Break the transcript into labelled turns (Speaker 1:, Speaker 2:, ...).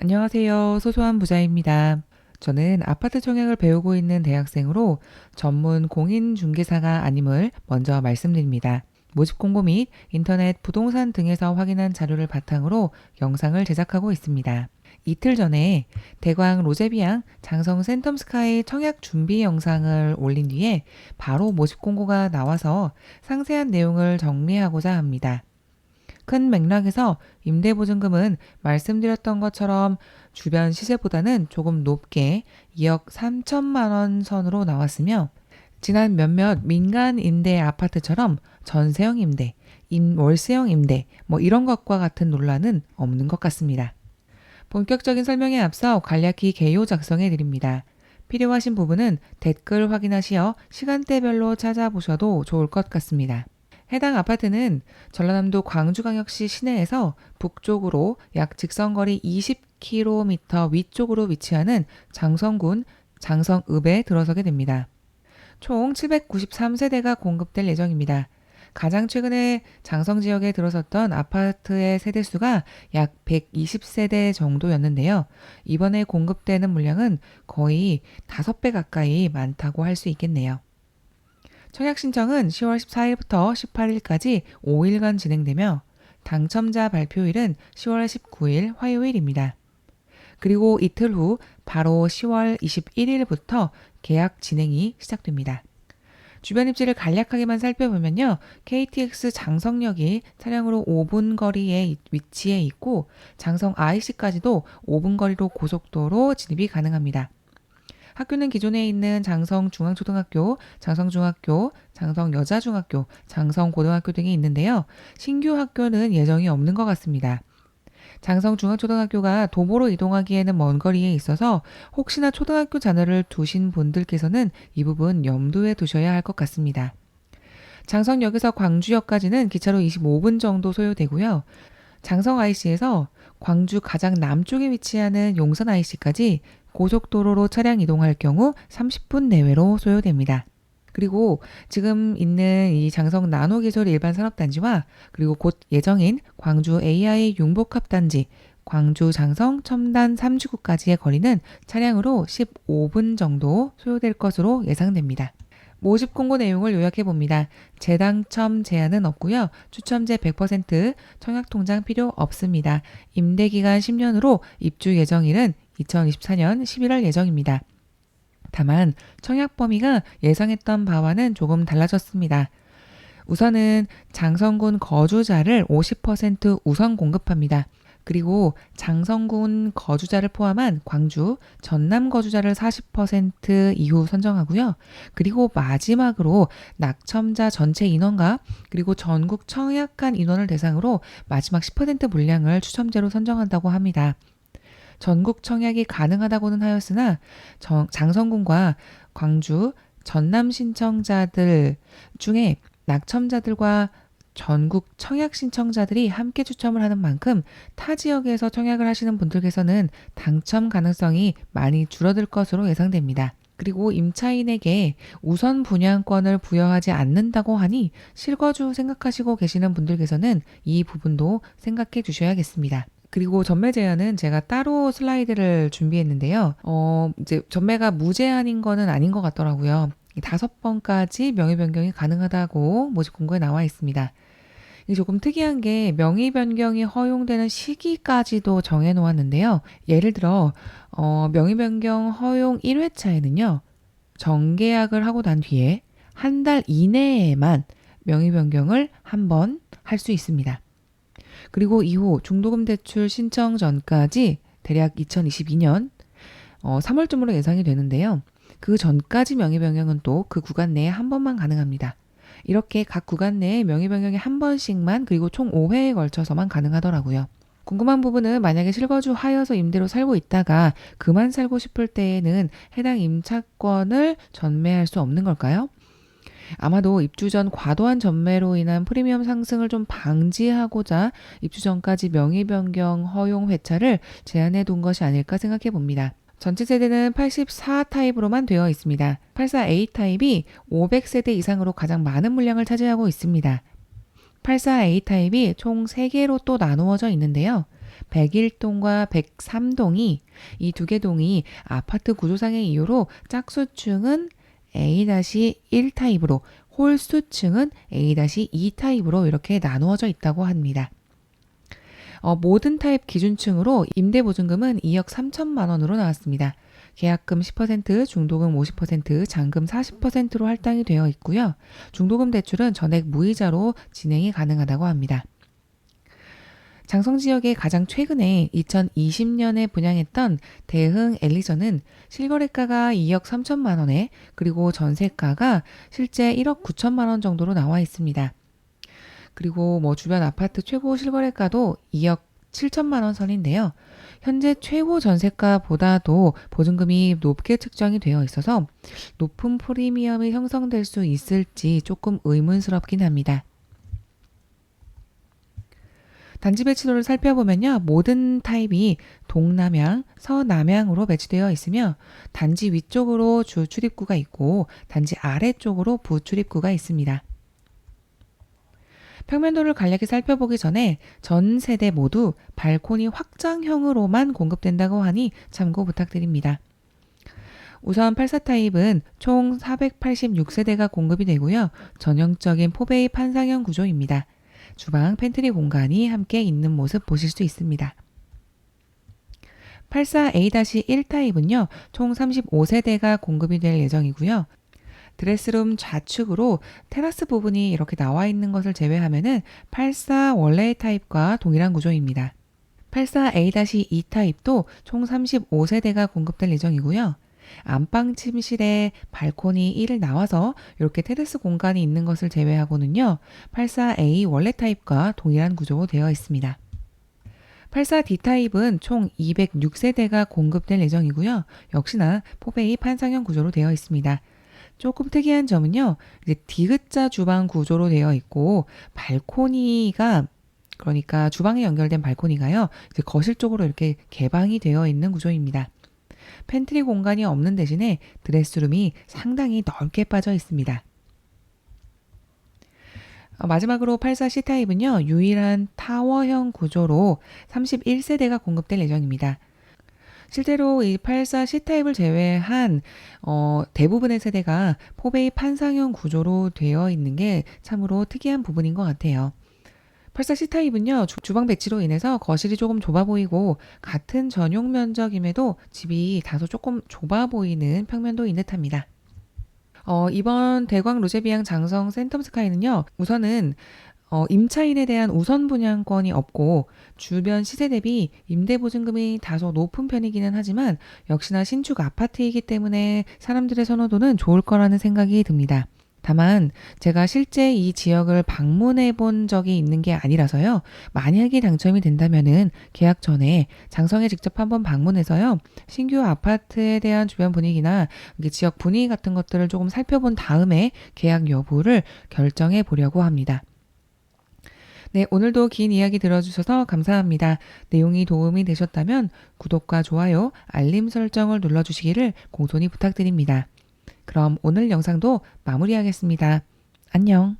Speaker 1: 안녕하세요. 소소한 부자입니다. 저는 아파트 청약을 배우고 있는 대학생으로 전문 공인중개사가 아님을 먼저 말씀드립니다. 모집 공고 및 인터넷 부동산 등에서 확인한 자료를 바탕으로 영상을 제작하고 있습니다. 이틀 전에 대광 로제비앙 장성 센텀스카이 청약 준비 영상을 올린 뒤에 바로 모집 공고가 나와서 상세한 내용을 정리하고자 합니다. 큰 맥락에서 임대보증금은 말씀드렸던 것처럼 주변 시세보다는 조금 높게 2억 3천만 원 선으로 나왔으며 지난 몇몇 민간 임대 아파트처럼 전세형 임대, 월세형 임대 이런 것과 같은 논란은 없는 것 같습니다. 본격적인 설명에 앞서 간략히 개요 작성해 드립니다. 필요하신 부분은 댓글 확인하시어 시간대별로 찾아보셔도 좋을 것 같습니다. 해당 아파트는 전라남도 광주광역시 시내에서 북쪽으로 약 직선거리 20km 위쪽으로 위치하는 장성군 장성읍에 들어서게 됩니다. 총 793세대가 공급될 예정입니다. 가장 최근에 장성 지역에 들어섰던 아파트의 세대수가 약 120세대 정도였는데요. 이번에 공급되는 물량은 거의 5배 가까이 많다고 할 수 있겠네요. 청약 신청은 10월 14일부터 18일까지 5일간 진행되며 당첨자 발표일은 10월 19일 화요일입니다. 그리고 이틀 후 바로 10월 21일부터 계약 진행이 시작됩니다. 주변 입지를 간략하게만 살펴보면요. KTX 장성역이 차량으로 5분 거리에 위치해 있고 장성 IC까지도 5분 거리로 고속도로 진입이 가능합니다. 학교는 기존에 있는 장성중앙초등학교, 장성중학교, 장성여자중학교, 장성고등학교 등이 있는데요. 신규 학교는 예정이 없는 것 같습니다. 장성중앙초등학교가 도보로 이동하기에는 먼 거리에 있어서 혹시나 초등학교 자녀를 두신 분들께서는 이 부분 염두에 두셔야 할 것 같습니다. 장성역에서 광주역까지는 기차로 25분 정도 소요되고요. 장성 IC에서 광주 가장 남쪽에 위치하는 용산 IC까지 고속도로로 차량 이동할 경우 30분 내외로 소요됩니다. 그리고 지금 있는 이 장성 나노기술 일반산업단지와 그리고 곧 예정인 광주 AI 융복합단지, 광주 장성 첨단 3지구까지의 거리는 차량으로 15분 정도 소요될 것으로 예상됩니다. 모집 공고 내용을 요약해 봅니다. 재당첨 제한은 없고요. 추첨제 100%, 청약통장 필요 없습니다. 임대기간 10년으로 입주 예정일은 2024년 11월 예정입니다. 다만 청약 범위가 예상했던 바와는 조금 달라졌습니다. 우선은 장성군 거주자를 50% 우선 공급합니다. 그리고 장성군 거주자를 포함한 광주, 전남 거주자를 40% 이후 선정하고요. 그리고 마지막으로 낙첨자 전체 인원과 그리고 전국 청약한 인원을 대상으로 마지막 10% 물량을 추첨제로 선정한다고 합니다. 전국 청약이 가능하다고는 하였으나 장성군과 광주, 전남 신청자들 중에 낙첨자들과 전국 청약 신청자들이 함께 추첨을 하는 만큼 타 지역에서 청약을 하시는 분들께서는 당첨 가능성이 많이 줄어들 것으로 예상됩니다. 그리고 임차인에게 우선 분양권을 부여하지 않는다고 하니 실거주 생각하시고 계시는 분들께서는 이 부분도 생각해 주셔야겠습니다. 그리고 전매 제한은 제가 따로 슬라이드를 준비했는데요. 이제 전매가 무제한인 거는 아닌 것 같더라고요. 5번까지 명의 변경이 가능하다고 모집 공고에 나와 있습니다. 이게 조금 특이한 게 명의 변경이 허용되는 시기까지도 정해 놓았는데요. 예를 들어 명의 변경 허용 1회차에는요. 정계약을 하고 난 뒤에 한 달 이내에만 명의 변경을 한 번 할 수 있습니다. 그리고 이후 중도금 대출 신청 전까지 대략 2022년 3월쯤으로 예상이 되는데요. 그 전까지 명의 변경은 또 그 구간 내에 한 번만 가능합니다. 이렇게 각 구간 내에 명의 변경이 한 번씩만 그리고 총 5회에 걸쳐서만 가능하더라고요. 궁금한 부분은 만약에 실거주 하여서 임대로 살고 있다가 그만 살고 싶을 때에는 해당 임차권을 전매할 수 없는 걸까요? 아마도 입주 전 과도한 전매로 인한 프리미엄 상승을 좀 방지하고자 입주 전까지 명의 변경 허용 회차를 제한해 둔 것이 아닐까 생각해 봅니다. 전체 세대는 84 타입으로만 되어 있습니다. 84A 타입이 500세대 이상으로 가장 많은 물량을 차지하고 있습니다. 84A 타입이 총 3개로 또 나누어져 있는데요. 101동과 103동이 이 두 개 동이 아파트 구조상의 이유로 짝수층은 A-1 타입으로 홀수층은 A-2 타입으로 이렇게 나누어져 있다고 합니다. 모든 타입 기준층으로 임대보증금은 2억 3천만 원으로 나왔습니다. 계약금 10%, 중도금 50%, 잔금 40%로 할당이 되어 있고요. 중도금 대출은 전액 무이자로 진행이 가능하다고 합니다. 장성 지역에 가장 최근에 2020년에 분양했던 대흥 엘리전은 실거래가가 2억 3천만 원에 그리고 전세가가 실제 1억 9천만 원 정도로 나와 있습니다. 그리고 주변 아파트 최고 실거래가도 2억 7천만 원 선인데요. 현재 최고 전세가보다도 보증금이 높게 측정이 되어 있어서 높은 프리미엄이 형성될 수 있을지 조금 의문스럽긴 합니다. 단지 배치도를 살펴보면요. 모든 타입이 동남향, 서남향으로 배치되어 있으며 단지 위쪽으로 주 출입구가 있고 단지 아래쪽으로 부출입구가 있습니다. 평면도를 간략히 살펴보기 전에 전 세대 모두 발코니 확장형으로만 공급된다고 하니 참고 부탁드립니다. 우선 84 타입은 총 486세대가 공급이 되고요. 전형적인 포베이 판상형 구조입니다. 주방, 팬트리 공간이 함께 있는 모습 보실 수 있습니다. 84 A-1 타입은요. 총 35세대가 공급이 될 예정이고요. 드레스룸 좌측으로 테라스 부분이 이렇게 나와 있는 것을 제외하면은 84 원래 타입과 동일한 구조입니다. 84 A-2 타입도 총 35세대가 공급될 예정이고요. 안방 침실에 발코니 1을 나와서 이렇게 테라스 공간이 있는 것을 제외하고는요. 84A 원래 타입과 동일한 구조로 되어 있습니다. 84D 타입은 총 206세대가 공급될 예정이고요. 역시나 포베이 판상형 구조로 되어 있습니다. 조금 특이한 점은요. 이제 디귿자 주방 구조로 되어 있고 발코니가 그러니까 주방에 연결된 발코니가요. 이제 거실 쪽으로 이렇게 개방이 되어 있는 구조입니다. 팬트리 공간이 없는 대신에 드레스룸이 상당히 넓게 빠져 있습니다. 마지막으로 84C 타입은요. 유일한 타워형 구조로 31세대가 공급될 예정입니다. 실제로 이 84C 타입을 제외한 대부분의 세대가 포베이 판상형 구조로 되어 있는 게 참으로 특이한 부분인 것 같아요. 84C 타입은요. 주방 배치로 인해서 거실이 조금 좁아 보이고 같은 전용 면적임에도 집이 다소 조금 좁아 보이는 평면도인 듯합니다. 이번 대광 로제비앙 장성 센텀스카이는요. 우선은 임차인에 대한 우선 분양권이 없고 주변 시세 대비 임대보증금이 다소 높은 편이기는 하지만 역시나 신축 아파트이기 때문에 사람들의 선호도는 좋을 거라는 생각이 듭니다. 다만 제가 실제 이 지역을 방문해 본 적이 있는 게 아니라서요. 만약에 당첨이 된다면은 계약 전에 장성에 직접 한번 방문해서요. 신규 아파트에 대한 주변 분위기나 지역 분위기 같은 것들을 조금 살펴본 다음에 계약 여부를 결정해 보려고 합니다. 네, 오늘도 긴 이야기 들어주셔서 감사합니다. 내용이 도움이 되셨다면 구독과 좋아요, 알림 설정을 눌러주시기를 공손히 부탁드립니다. 그럼 오늘 영상도 마무리하겠습니다. 안녕.